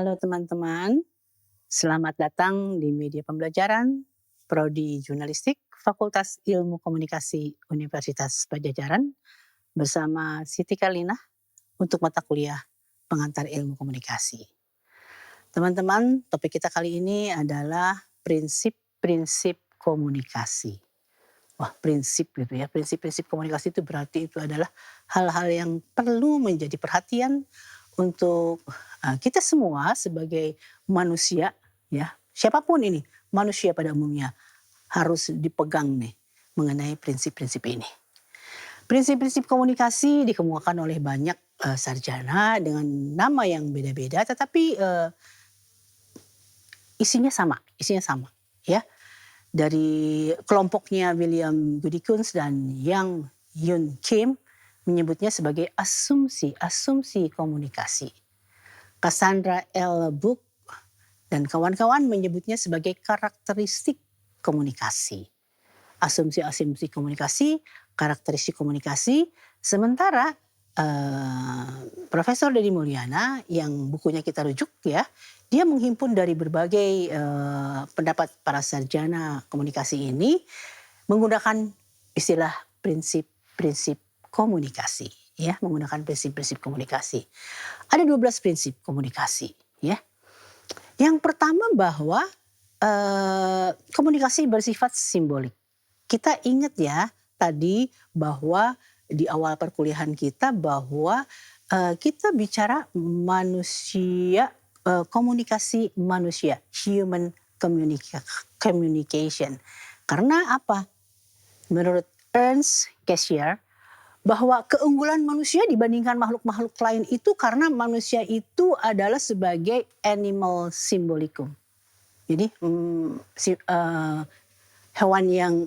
Halo teman-teman, selamat datang di media pembelajaran Prodi Jurnalistik Fakultas Ilmu Komunikasi Universitas Padjadjaran bersama Siti Kalinah untuk mata kuliah pengantar ilmu komunikasi. Teman-teman, topik kita kali ini adalah prinsip-prinsip komunikasi. Wah, prinsip gitu ya. Prinsip-prinsip komunikasi itu berarti itu adalah hal-hal yang perlu menjadi perhatian untuk kita semua sebagai manusia ya. Siapapun ini, manusia pada umumnya harus dipegang nih mengenai prinsip-prinsip ini. Prinsip-prinsip komunikasi dikemukakan oleh banyak sarjana dengan nama yang beda-beda tetapi isinya sama ya. Dari kelompoknya William Goodikins dan Yang Yun Kim menyebutnya sebagai asumsi komunikasi. Cassandra L. Book dan kawan-kawan menyebutnya sebagai karakteristik komunikasi. Asumsi komunikasi, karakteristik komunikasi. Sementara Profesor Deddy Mulyana yang bukunya kita rujuk ya, dia menghimpun dari berbagai pendapat para sarjana komunikasi ini menggunakan istilah prinsip-prinsip komunikasi ya, menggunakan prinsip-prinsip komunikasi. Ada 12 prinsip komunikasi ya. Yang pertama bahwa komunikasi bersifat simbolik. Kita ingat ya tadi bahwa di awal perkuliahan kita bahwa kita bicara manusia, komunikasi manusia, human communication. Karena apa? Menurut Ernst Cassirer, bahwa keunggulan manusia dibandingkan makhluk-makhluk lain itu karena manusia itu adalah sebagai animal symbolicum. Jadi hewan yang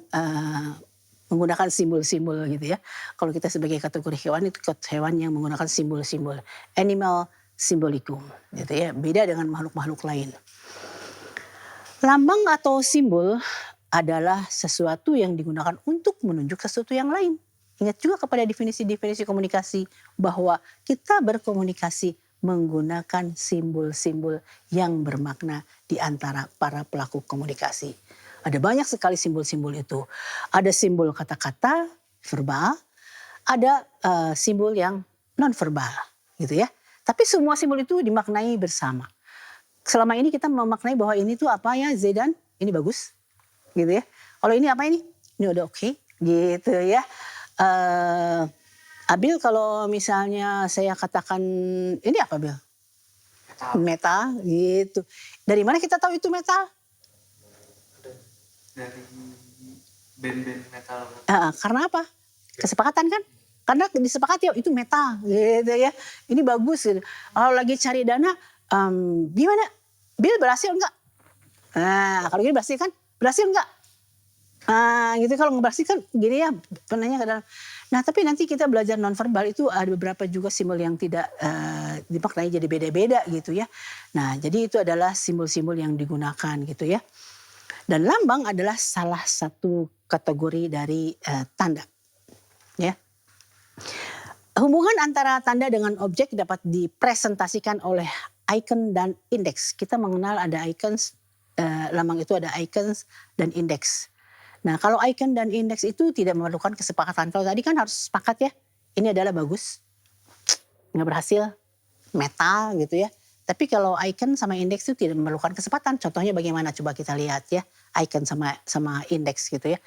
menggunakan simbol-simbol gitu ya. Kalau kita sebagai kategori hewan itu hewan yang menggunakan simbol-simbol. Animal symbolicum gitu ya. Beda dengan makhluk-makhluk lain. Lambang atau simbol adalah sesuatu yang digunakan untuk menunjuk sesuatu yang lain. Ingat juga kepada definisi-definisi komunikasi bahwa kita berkomunikasi menggunakan simbol-simbol yang bermakna di antara para pelaku komunikasi. Ada banyak sekali simbol-simbol itu. Ada simbol kata-kata verbal, ada simbol yang non-verbal gitu ya. Tapi semua simbol itu dimaknai bersama. Selama ini kita memaknai bahwa ini tuh apa ya Zaidan, ini bagus gitu ya. Kalau ini apa ini udah oke, gitu ya. Abil kalau misalnya saya katakan ini apa Bil? Metal gitu. Dari mana kita tahu itu metal? Dari band-band metal. Karena apa? Kesepakatan kan? Karena disepakati itu metal gitu ya. Ini bagus gitu. Kalau lagi cari dana gimana? Bil berhasil enggak? Nah kalau gini berhasil kan? Berhasil enggak? Gitu kalau ngeberhasil kan gini ya penanya ke dalam. Nah tapi nanti kita belajar nonverbal itu ada beberapa juga simbol yang tidak dimaknai jadi beda-beda gitu ya. Nah jadi itu adalah simbol-simbol yang digunakan gitu ya. Dan lambang adalah salah satu kategori dari tanda. Ya. Hubungan antara tanda dengan objek dapat dipresentasikan oleh icon dan indeks. Kita mengenal ada icons, lambang itu ada icons dan indeks. Nah kalau icon dan indeks itu tidak memerlukan kesepakatan. Kalau tadi kan harus sepakat ya, ini adalah bagus, nggak berhasil, metal gitu ya. Tapi kalau icon sama indeks itu tidak memerlukan kesempatan. Contohnya bagaimana coba kita lihat ya. Icon sama indeks gitu ya.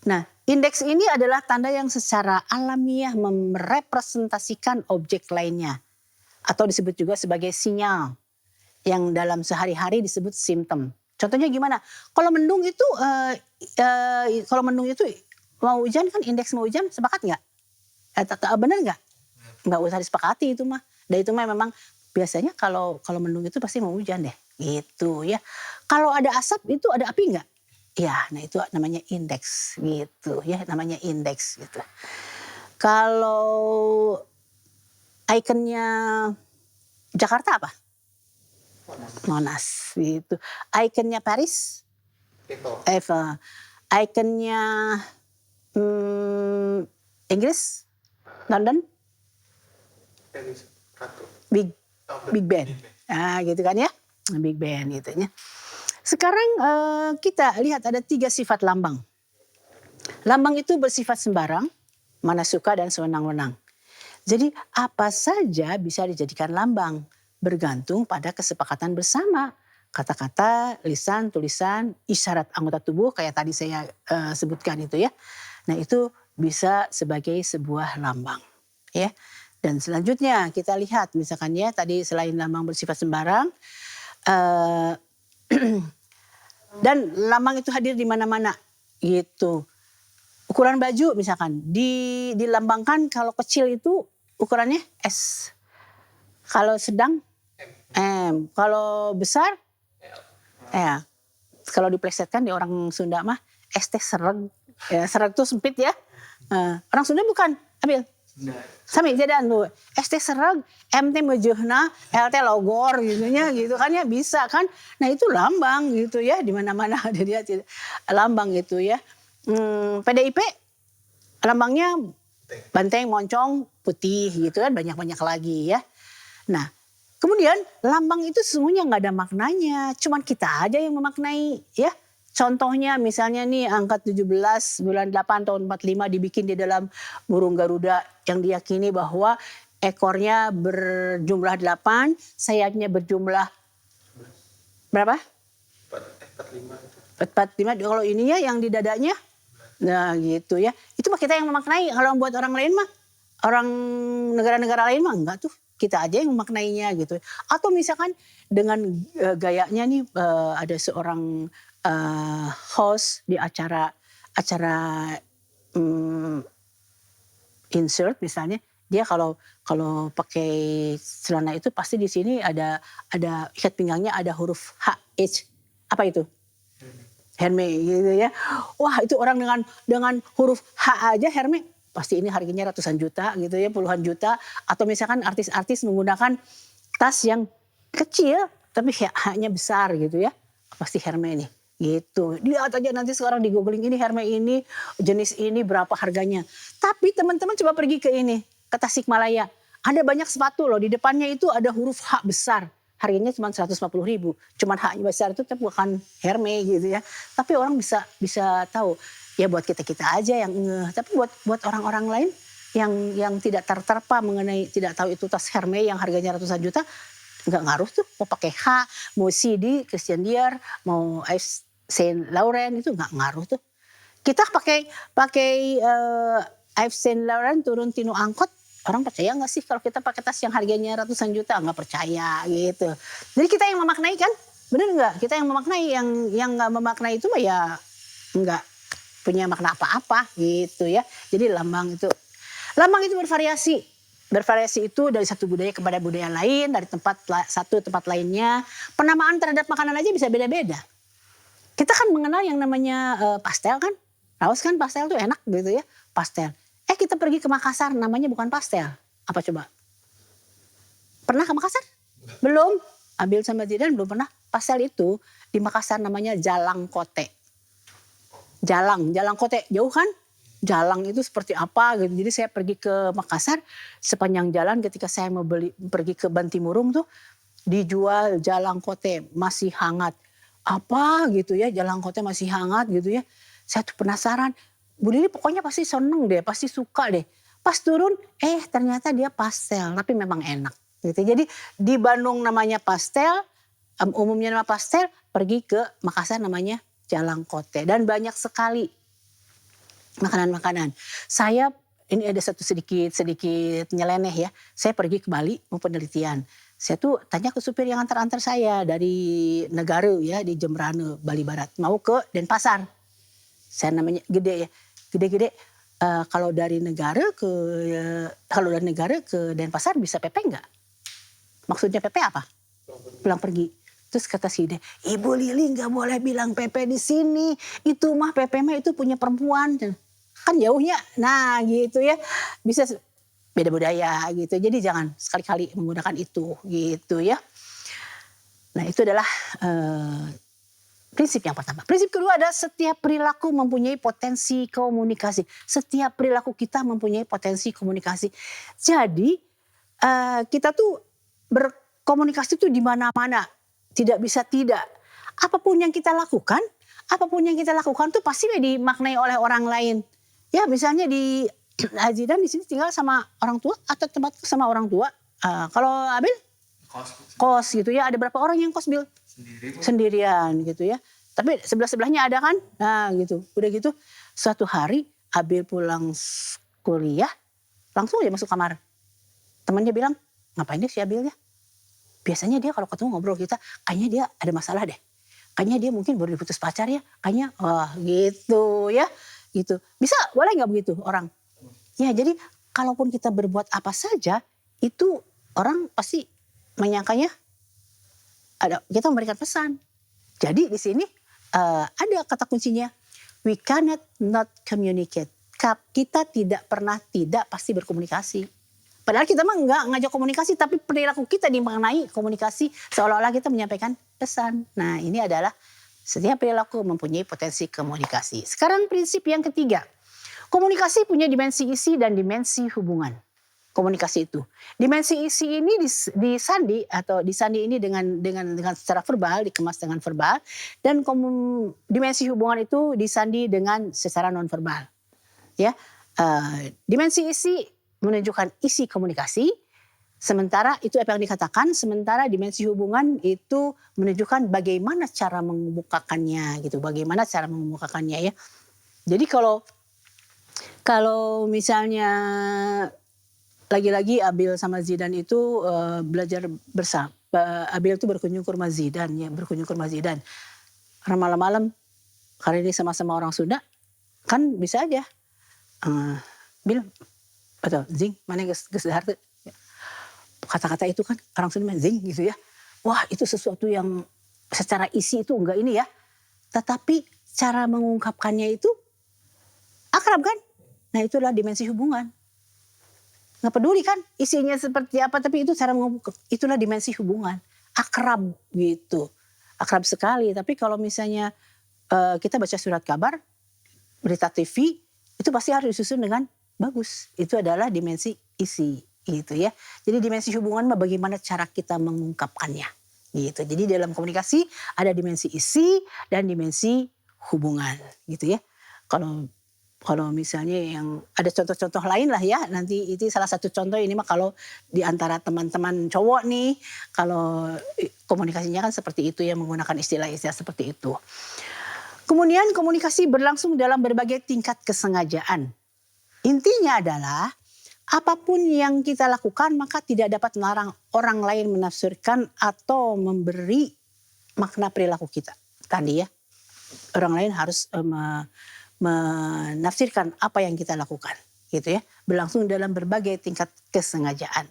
Nah indeks ini adalah tanda yang secara alamiah merepresentasikan objek lainnya. Atau disebut juga sebagai sinyal. Yang dalam sehari-hari disebut simptom. Contohnya gimana? Kalau mendung itu mau hujan kan indeks mau hujan sepakat nggak? Benar nggak? Nggak usah disepakati itu mah. Dan itu mah memang biasanya kalau mendung itu pasti mau hujan deh, gitu ya. Kalau ada asap itu ada api nggak? Ya, nah itu namanya indeks gitu ya, namanya indeks gitu. Kalau ikonnya Jakarta apa? Monas gitu. Ikonnya Paris? Eiffel. Ikonnya Inggris? London? Big Ben. Nah gitu kan ya, Big Ben gitu ya. Sekarang kita lihat ada 3 sifat lambang. Lambang itu bersifat sembarang, mana suka dan sewenang-wenang. Jadi apa saja bisa dijadikan lambang, bergantung pada kesepakatan bersama. Kata-kata, lisan, tulisan, isyarat anggota tubuh kayak tadi saya sebutkan itu ya. Nah itu bisa sebagai sebuah lambang ya. Dan selanjutnya kita lihat misalkan ya tadi selain lambang bersifat sembarang, eh, dan lambang itu hadir di mana-mana gitu. Ukuran baju misalkan dilambangkan kalau kecil itu ukurannya S. Kalau sedang M. Kalau besar ya. Kalau diplesetkan di orang Sunda mah ST sereg. Ya, sereg itu sempit ya. Orang Sunda bukan, ambil. Sami jadian lu. ST sereg, MT meujeuna, LT logor gitu kan ya bisa kan. Nah itu lambang gitu ya di mana-mana ada dia lambang gitu ya. PDIP lambangnya banteng, moncong, putih gitu kan banyak-banyak lagi ya. Nah kemudian lambang itu sesungguhnya nggak ada maknanya, cuman kita aja yang memaknai ya. Contohnya misalnya nih angka 17 bulan 8 tahun 45 dibikin di dalam burung Garuda yang diyakini bahwa ekornya berjumlah 8, sayapnya berjumlah berapa? 45. Kalau ininya yang di dadanya. Nah gitu ya. Itu mah kita yang memaknai. Kalau buat orang lain mah, orang negara-negara lain mah enggak tuh. Kita aja yang memaknainya gitu. Atau misalkan dengan gayanya nih ada seorang host di acara insert misalnya, dia kalau pakai celana itu pasti di sini ada ikat pinggangnya ada huruf H. Apa itu? Herme gitu ya. Wah itu orang dengan huruf H aja Herme pasti ini harganya ratusan juta gitu ya, puluhan juta. Atau misalkan artis-artis menggunakan tas yang kecil tapi H-nya besar gitu ya. Pasti Herme nih gitu. Lihat aja nanti sekarang di googling ini Herme ini jenis ini berapa harganya. Tapi teman-teman coba pergi ke ini, ke Tasikmalaya. Ada banyak sepatu loh, di depannya itu ada huruf H besar. Harganya cuma 150.000. Cuman H-nya besar itu bukan Herme gitu ya. Tapi orang bisa tahu. Ya buat kita aja yang tapi buat orang-orang lain yang tidak terterpa mengenai tidak tahu itu tas Herme yang harganya ratusan juta, nggak ngaruh tuh mau pakai H, mau CD, Christian Dior, mau Yves Saint Laurent itu nggak ngaruh tuh. Kita pakai Yves Saint Laurent turun tinu angkot, orang percaya nggak sih kalau kita pakai tas yang harganya ratusan juta? Nggak percaya gitu. Jadi kita yang memaknai kan, bener nggak? Kita yang memaknai, yang nggak memaknai itu mah ya nggak punya makna apa-apa gitu ya. Jadi lambang itu bervariasi. Bervariasi itu dari satu budaya kepada budaya lain, dari satu tempat lainnya. Penamaan terhadap makanan aja bisa beda-beda. Kita kan mengenal yang namanya pastel kan. Raus kan pastel tuh enak gitu ya, pastel. Kita pergi ke Makassar namanya bukan pastel. Apa coba? Pernah ke Makassar? Belum. Abil sama Zidan belum pernah. Pastel itu di Makassar namanya jalang kote. Jalang kote jauh kan? Jalang itu seperti apa gitu. Jadi saya pergi ke Makassar, sepanjang jalan ketika saya mau pergi ke Bantimurung tuh dijual jalang kote masih hangat. Apa gitu ya, jalang kote masih hangat gitu ya. Saya tuh penasaran. Bu Lili pokoknya pasti seneng deh, pasti suka deh. Pas turun, ternyata dia pastel, tapi memang enak. Gitu. Jadi di Bandung namanya pastel, umumnya nama pastel, pergi ke Makassar namanya jalang kote. Dan banyak sekali makanan-makanan. Saya ini ada satu sedikit nyeleneh ya. Saya pergi ke Bali mau penelitian. Saya tuh tanya ke supir yang antar-antar saya dari Negara ya di Jembrane, Bali Barat. Mau ke Denpasar. Saya namanya gede ya. Gede-gede. Kalau dari negara ke Denpasar bisa PP enggak? Maksudnya PP apa? Pulang pergi. Terus kata si Ide, Ibu Lili nggak boleh bilang PP di sini. Itu mah PP mah itu punya perempuan. Kan jauhnya. Nah gitu ya. Bisa beda budaya gitu. Jadi jangan sekali-kali menggunakan itu gitu ya. Nah itu adalah prinsip yang pertama. Prinsip kedua adalah setiap perilaku mempunyai potensi komunikasi. Setiap perilaku kita mempunyai potensi komunikasi. Jadi kita tuh komunikasi itu di mana-mana, tidak bisa tidak. Apapun yang kita lakukan tuh pasti dimaknai oleh orang lain. Ya misalnya di Zidan di sini tinggal sama orang tua atau tempat sama orang tua. Kalau Abil kos gitu ya, ada berapa orang yang kos Bil? Sendiri. Sendirian gitu ya. Tapi sebelah-sebelahnya ada kan? Nah gitu. Udah gitu suatu hari Abil pulang kuliah langsung aja masuk kamar. Temannya bilang, ngapain dia si Abil ya? Biasanya dia kalau ketemu ngobrol kita, kayaknya dia ada masalah deh. Kayaknya dia mungkin baru diputus pacar ya. Kayaknya wah gitu ya. Gitu. Bisa boleh nggak begitu orang? Ya jadi kalaupun kita berbuat apa saja itu orang pasti menyangkanya kita memberikan pesan. Jadi di sini ada kata kuncinya, we cannot not communicate. Kita tidak pernah tidak pasti berkomunikasi. Padahal kita mah nggak ngajak komunikasi, tapi perilaku kita dimaknai komunikasi seolah-olah kita menyampaikan pesan. Nah ini adalah setiap perilaku mempunyai potensi komunikasi. Sekarang prinsip yang ketiga, komunikasi punya dimensi isi dan dimensi hubungan. Komunikasi itu, dimensi isi ini disandi ini dengan secara verbal, dikemas dengan verbal, dan dimensi hubungan itu disandi dengan secara non verbal. Ya, dimensi isi menunjukkan isi komunikasi, sementara itu apa yang dikatakan, sementara dimensi hubungan itu menunjukkan bagaimana cara mengemukakannya gitu, bagaimana cara mengemukakannya ya. Jadi kalau misalnya lagi-lagi Abil sama Zidan itu belajar bersama. Abil itu berkunjung ke rumah Zidan ya, Karena malam-malam karena ini sama-sama orang Sunda, kan bisa aja. Bil atau Zing mana geus dahar teu. Kata-kata itu kan orang Sunda Zing gitu ya. Wah, itu sesuatu yang secara isi itu enggak ini ya. Tetapi cara mengungkapkannya itu akrab kan? Nah, itulah dimensi hubungan. Nggak peduli kan isinya seperti apa, tapi itu itulah dimensi hubungan. Akrab gitu. Akrab sekali. Tapi kalau misalnya kita baca surat kabar, berita TV, itu pasti harus disusun dengan bagus. Itu adalah dimensi isi gitu ya. Jadi dimensi hubungan mah bagaimana cara kita mengungkapkannya gitu. Jadi dalam komunikasi ada dimensi isi dan dimensi hubungan gitu ya. Kalau misalnya yang ada contoh-contoh lain lah ya, nanti itu salah satu contoh ini mah kalau di antara teman-teman cowok nih, kalau komunikasinya kan seperti itu ya, menggunakan istilah-istilah seperti itu. Kemudian komunikasi berlangsung dalam berbagai tingkat kesengajaan. Intinya adalah apapun yang kita lakukan maka tidak dapat melarang orang lain menafsirkan atau memberi makna perilaku kita. Tadi ya, orang lain harus menafsirkan apa yang kita lakukan, gitu ya. Berlangsung dalam berbagai tingkat kesengajaan.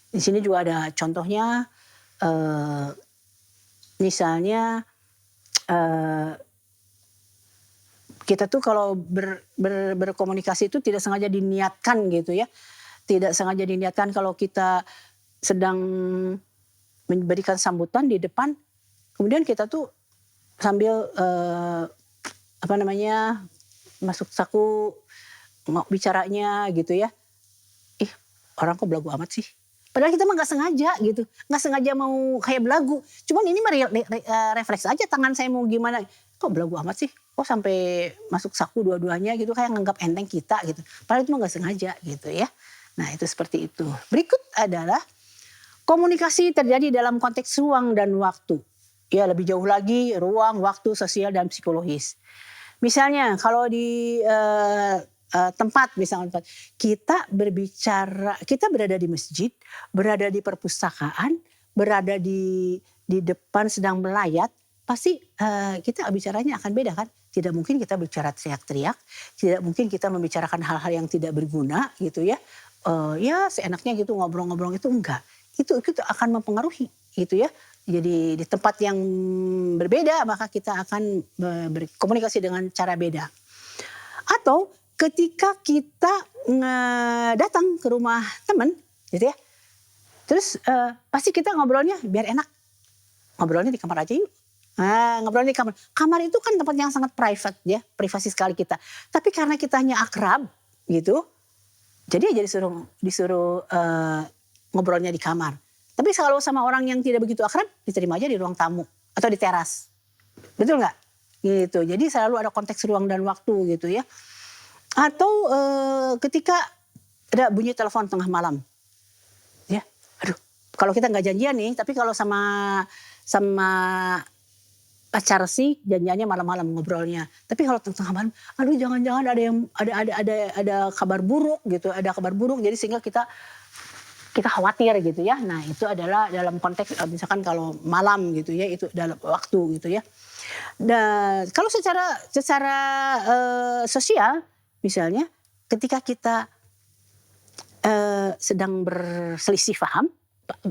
Di sini juga ada contohnya, misalnya kita tuh kalau berkomunikasi itu tidak sengaja diniatkan gitu ya, tidak sengaja diniatkan kalau kita sedang memberikan sambutan di depan, kemudian kita tuh sambil masuk saku bicaranya gitu ya. Ih, orang kok belagu amat sih. Padahal kita mah gak sengaja gitu. Gak sengaja mau kayak belagu. Cuman ini mah refleks aja tangan saya mau gimana. Kok belagu amat sih? Kok sampai masuk saku dua-duanya gitu. Kayak nganggap enteng kita gitu. Padahal itu mah gak sengaja gitu ya. Nah itu seperti itu. Berikut adalah komunikasi terjadi dalam konteks ruang dan waktu. Ya lebih jauh lagi ruang, waktu, sosial, dan psikologis. Misalnya kalau di tempat misalnya kita berbicara, kita berada di masjid, berada di perpustakaan, berada di depan sedang melayat, pasti kita bicaranya akan beda kan? Tidak mungkin kita bicara teriak-teriak, tidak mungkin kita membicarakan hal-hal yang tidak berguna gitu ya. Ya seenaknya gitu ngobrol-ngobrol itu enggak. Itu akan mempengaruhi gitu ya. Jadi di tempat yang berbeda maka kita akan berkomunikasi dengan cara beda. Atau ketika kita datang ke rumah teman gitu ya. Terus pasti kita ngobrolnya biar enak. Ngobrolnya di kamar aja yuk. Nah, ngobrolnya di kamar. Kamar itu kan tempat yang sangat private ya, privasi sekali kita. Tapi karena kita hanya akrab gitu. Jadi aja disuruh ngobrolnya di kamar. Tapi kalau sama orang yang tidak begitu akrab, diterima aja di ruang tamu atau di teras. Betul nggak? Gitu. Jadi selalu ada konteks ruang dan waktu gitu ya. Atau ketika ada bunyi telepon tengah malam. Ya, aduh, kalau kita nggak janjian nih, tapi kalau sama pacar sih janjiannya malam-malam ngobrolnya. Tapi kalau tengah malam, aduh jangan-jangan ada kabar buruk gitu, ada kabar buruk jadi sehingga kita khawatir gitu ya. Nah, itu adalah dalam konteks misalkan kalau malam gitu ya, itu dalam waktu gitu ya. Dan kalau secara sosial misalnya ketika kita sedang berselisih paham,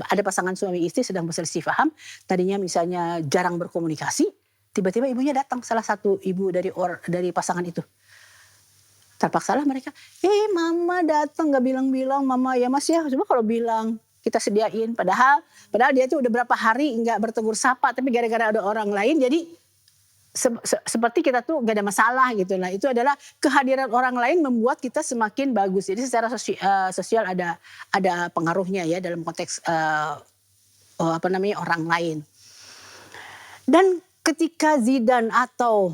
ada pasangan suami istri sedang berselisih paham, tadinya misalnya jarang berkomunikasi, tiba-tiba ibunya datang, salah satu ibu dari pasangan itu. Terpaksalah mereka, mama datang gak bilang-bilang, mama ya mas ya, coba kalau bilang kita sediain. Padahal dia tuh udah berapa hari gak bertegur sapa, tapi gara-gara ada orang lain jadi seperti kita tuh gak ada masalah gitu. Nah itu adalah kehadiran orang lain membuat kita semakin bagus. Jadi secara sosial ada pengaruhnya ya dalam konteks orang lain. Dan ketika Zidane atau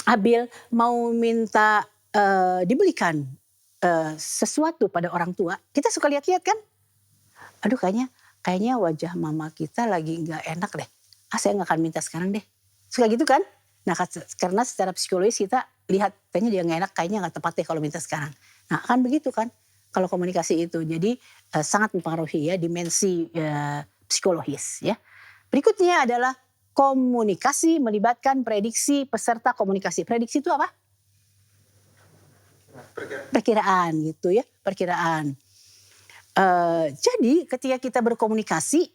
Abil mau minta dibelikan sesuatu pada orang tua, kita suka lihat-lihat kan? Aduh kayaknya wajah mama kita lagi gak enak deh. Saya gak akan minta sekarang deh. Suka gitu kan? Nah karena secara psikologis kita lihat kayaknya dia gak enak, kayaknya gak tepat deh kalau minta sekarang. Nah kan begitu kan kalau komunikasi itu. Jadi sangat mempengaruhi ya dimensi psikologis ya. Berikutnya adalah komunikasi melibatkan prediksi peserta komunikasi. Prediksi itu apa? Perkiraan gitu ya, perkiraan. Jadi ketika kita berkomunikasi,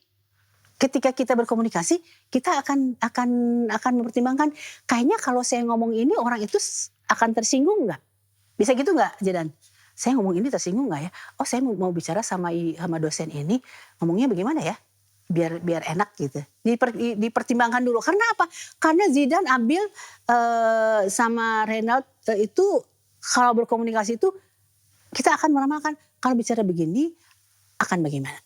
kita akan mempertimbangkan kayaknya kalau saya ngomong ini orang itu akan tersinggung nggak? Bisa gitu nggak, Zidan? Saya ngomong ini tersinggung nggak ya? Oh saya mau bicara sama dosen ini, ngomongnya bagaimana ya? Biar enak gitu. Dipertimbangkan dulu. Karena apa? Karena Zidane, Abil sama Reynald itu kalau berkomunikasi itu kita akan meramalkan kalau bicara begini akan bagaimana.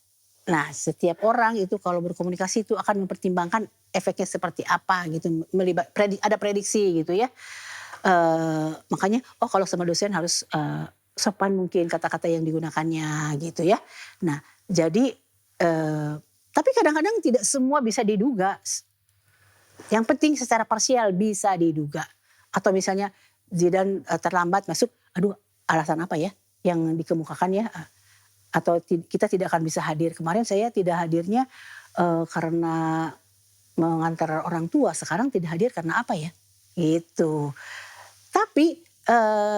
Nah setiap orang itu kalau berkomunikasi itu akan mempertimbangkan efeknya seperti apa gitu. Ada prediksi gitu ya. Makanya kalau sama dosen harus sopan mungkin kata-kata yang digunakannya gitu ya. Nah jadi tapi kadang-kadang tidak semua bisa diduga. Yang penting secara parsial bisa diduga. Atau misalnya Zidane terlambat masuk, aduh alasan apa ya yang dikemukakan ya. Atau kita tidak akan bisa hadir. Kemarin saya tidak hadirnya karena mengantar orang tua. Sekarang tidak hadir karena apa ya? Gitu. Tapi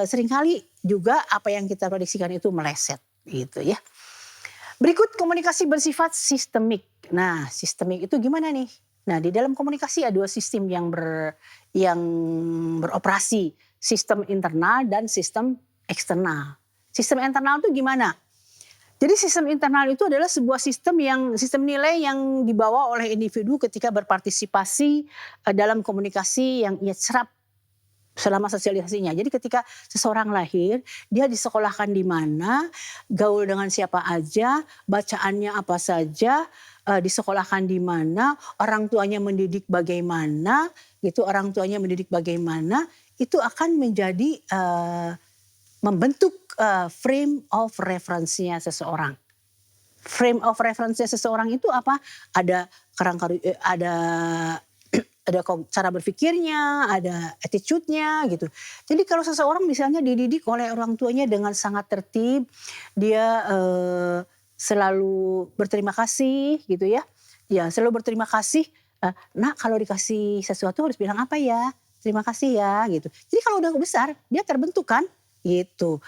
seringkali juga apa yang kita prediksikan itu meleset gitu ya. Berikut komunikasi bersifat sistemik. Nah sistemik itu gimana nih? Nah di dalam komunikasi ada dua sistem yang beroperasi. Sistem internal dan sistem eksternal. Sistem internal itu gimana? Jadi sistem internal itu adalah sebuah sistem nilai yang dibawa oleh individu ketika berpartisipasi dalam komunikasi yang ia serap selama sosialisasinya. Jadi ketika seseorang lahir, dia disekolahkan di mana, gaul dengan siapa aja, bacaannya apa saja, disekolahkan di mana, orang tuanya mendidik bagaimana, itu akan menjadi membentuk frame of reference-nya seseorang. Frame of reference-nya seseorang itu apa? Ada cara berpikirnya, ada attitude-nya gitu. Jadi kalau seseorang misalnya dididik oleh orang tuanya dengan sangat tertib, dia selalu berterima kasih gitu ya. Ya selalu berterima kasih. Nak kalau dikasih sesuatu harus bilang apa ya? Terima kasih ya gitu. Jadi kalau udah besar dia terbentuk kan gitu.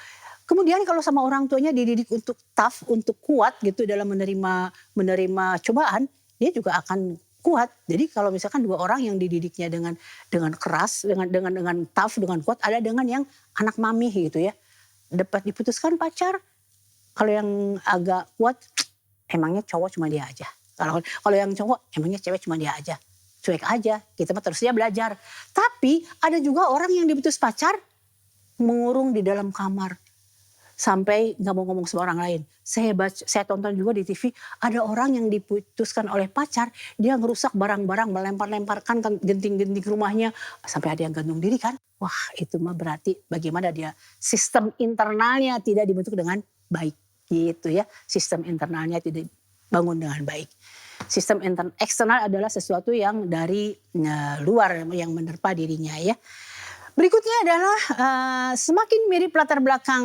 Kemudian kalau sama orang tuanya dididik untuk tough, untuk kuat gitu dalam menerima cobaan, dia juga akan kuat. Jadi kalau misalkan dua orang yang dididiknya dengan keras, dengan tough, dengan kuat, ada dengan yang anak mami gitu ya. Dapat diputuskan pacar, kalau yang agak kuat, emangnya cowok cuma dia aja. Kalau yang cowok, emangnya cewek cuma dia aja. Cuek aja, kita mah terusnya belajar. Tapi ada juga orang yang diputus pacar, mengurung di dalam kamar. sampai nggak mau ngomong sama orang lain. Saya tonton juga di TV, ada orang yang diputuskan oleh pacar, dia ngerusak barang-barang, melempar-lemparkan genting-genting rumahnya, sampai ada yang gantung diri kan. Wah itu mah berarti bagaimana dia sistem internalnya tidak dibentuk dengan baik gitu ya. Sistem internalnya tidak dibangun dengan baik. Sistem eksternal adalah sesuatu yang dari luar yang menerpa dirinya ya. Berikutnya adalah semakin mirip latar belakang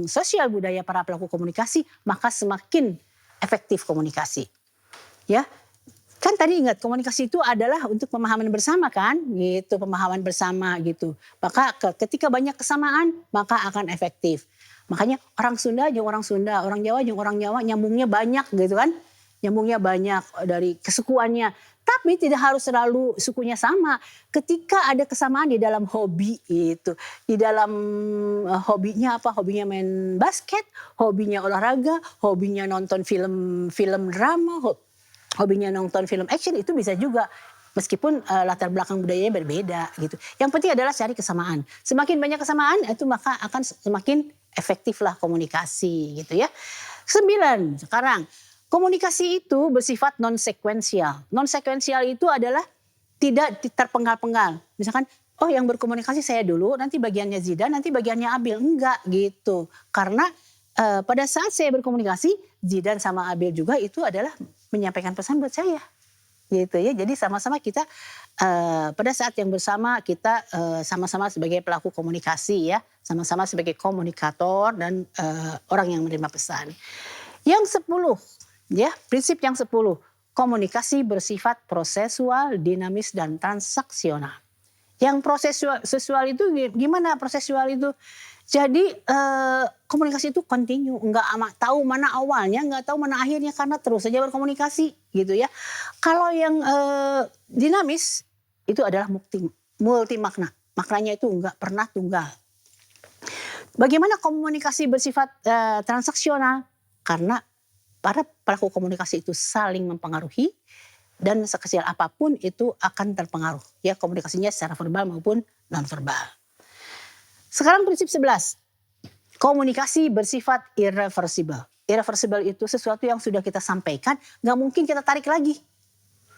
sosial budaya para pelaku komunikasi, maka semakin efektif komunikasi. Ya, kan tadi ingat komunikasi itu adalah untuk pemahaman bersama kan, gitu pemahaman bersama gitu. Maka ketika banyak kesamaan maka akan efektif. Makanya orang Sunda jeung orang Sunda, orang Jawa jeung orang Jawa nyambungnya banyak gitu kan. Nyambungnya banyak dari kesukuannya. Tapi tidak harus selalu sukunya sama. Ketika ada kesamaan di dalam hobi itu. Di dalam hobinya apa? Hobinya main basket, hobinya olahraga, hobinya nonton film drama, hobinya nonton film action, itu bisa juga. Meskipun latar belakang budayanya berbeda gitu. Yang penting adalah cari kesamaan. Semakin banyak kesamaan itu maka akan semakin efektiflah komunikasi gitu ya. 9 sekarang. Komunikasi itu bersifat non-sekuensial. Non-sekuensial itu adalah tidak terpenggal-penggal. Misalkan, oh yang berkomunikasi saya dulu, nanti bagiannya Zidan, nanti bagiannya Abil. Enggak gitu. Karena pada saat saya berkomunikasi, Zidan sama Abil juga itu adalah menyampaikan pesan buat saya. Gitu ya. Jadi sama-sama kita pada saat yang bersama kita sama-sama sebagai pelaku komunikasi ya. Sama-sama sebagai komunikator dan orang yang menerima pesan. Yang 10. Ya, prinsip yang 10, komunikasi bersifat prosesual, dinamis dan transaksional. Yang prosesual itu gimana prosesual itu? Jadi komunikasi itu continue, nggak tahu mana awalnya, nggak tahu mana akhirnya karena terus saja berkomunikasi gitu ya. Kalau yang dinamis itu adalah multi makna, maknanya itu nggak pernah tunggal. Bagaimana komunikasi bersifat transaksional? Karena para pelaku komunikasi itu saling mempengaruhi dan sekecil apapun itu akan terpengaruh. Ya, komunikasinya secara verbal maupun non-verbal. Sekarang prinsip 11. Komunikasi bersifat irreversible. Irreversible itu sesuatu yang sudah kita sampaikan, gak mungkin kita tarik lagi.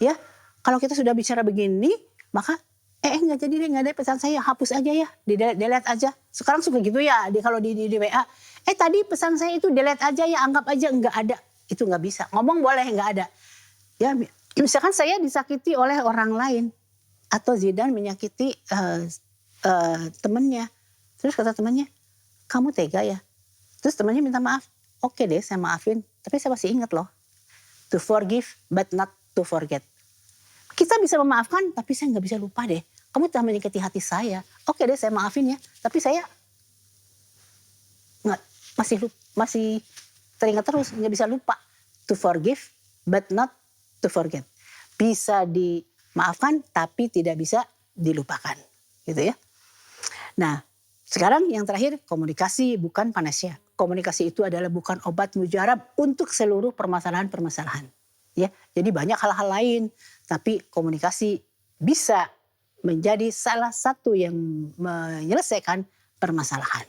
Ya, kalau kita sudah bicara begini, maka gak jadi deh, gak ada pesan saya, hapus aja ya, delete aja. Sekarang suka gitu ya, kalau di WA. Tadi pesan saya itu delete aja ya, anggap aja gak ada. Itu nggak bisa. Ngomong boleh nggak ada. Ya, misalkan saya disakiti oleh orang lain atau Zidan menyakiti temannya. Terus kata temannya, kamu tega ya. Terus temannya minta maaf. Oke deh, saya maafin. Tapi saya masih ingat loh. To forgive but not to forget. Kita bisa memaafkan, tapi saya nggak bisa lupa deh. Kamu telah menyakiti hati saya. Oke deh, saya maafin ya. Tapi saya masih teringat terus, nggak bisa lupa. To forgive but not to forget. Bisa dimaafkan tapi tidak bisa dilupakan. Gitu ya. Nah, sekarang yang terakhir, komunikasi bukan panacea. Komunikasi itu adalah bukan obat mujarab untuk seluruh permasalahan-permasalahan. Ya, jadi banyak hal-hal lain, tapi komunikasi bisa menjadi salah satu yang menyelesaikan permasalahan.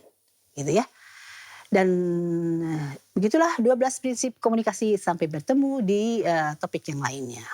Gitu ya. Dan begitulah 12 prinsip komunikasi, sampai bertemu di topik yang lainnya.